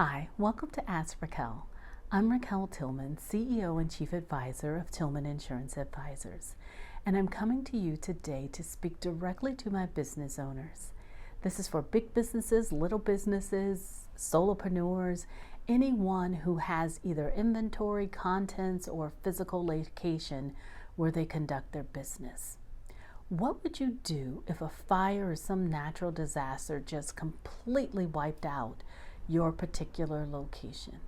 Hi, welcome to Ask Raquel. I'm Raquel Tillman, CEO and Chief Advisor of Tillman Insurance Advisors, and I'm coming to you today to speak directly to my business owners. This is for big businesses, little businesses, solopreneurs, anyone who has either inventory, contents, or physical location where they conduct their business. What would you do if a fire or some natural disaster just completely wiped out your particular location?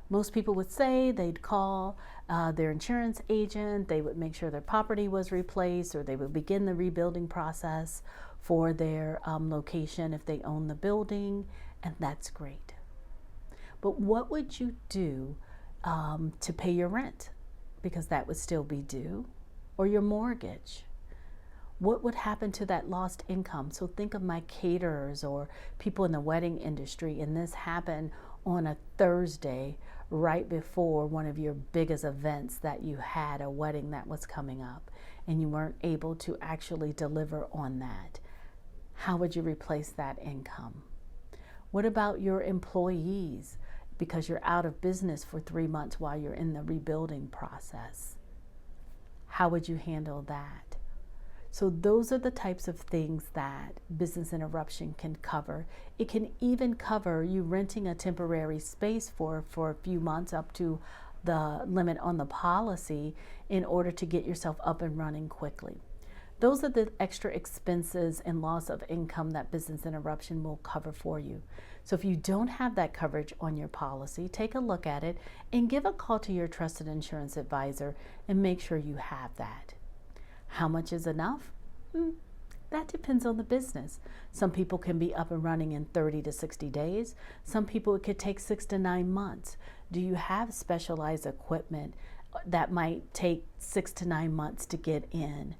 Most people would say they'd call their insurance agent, they would make sure their property was replaced, or they would begin the rebuilding process for their location if they own the building, and that's great. But what would you do to pay your rent? Because that would still be due, or your mortgage. What would happen to that lost income? So think of my caterers or people in the wedding industry, and this happened on a Thursday right before one of your biggest events that you had, a wedding that was coming up, and you weren't able to actually deliver on that. How would you replace that income? What about your employees? Because you're out of business for 3 months while you're in the rebuilding process. How would you handle that? So those are the types of things that business interruption can cover. It can even cover you renting a temporary space for a few months up to the limit on the policy in order to get yourself up and running quickly. Those are the extra expenses and loss of income that business interruption will cover for you. So if you don't have that coverage on your policy, take a look at it and give a call to your trusted insurance advisor and make sure you have that. How much is enough? That depends on the business. Some people can be up and running in 30 to 60 days. Some people, it could take 6 to 9 months. Do you have specialized equipment that might take 6 to 9 months to get in?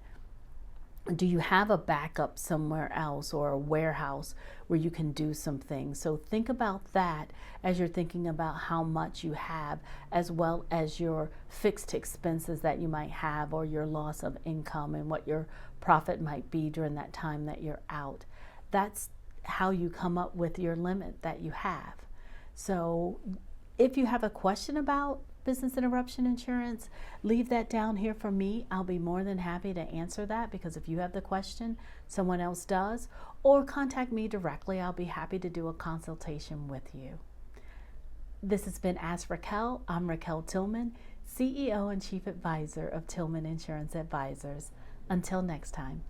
Do you have a backup somewhere else or a warehouse where you can do some things? So think about that as you're thinking about how much you have, as well as your fixed expenses that you might have, or your loss of income and what your profit might be during that time that you're out. That's how you come up with your limit that you have. So if you have a question about business interruption insurance, leave that down here for me. I'll be more than happy to answer that, because if you have the question, someone else does, or contact me directly. I'll be happy to do a consultation with you. This has been Ask Raquel. I'm Raquel Tillman, CEO and Chief Advisor of Tillman Insurance Advisors. Until next time.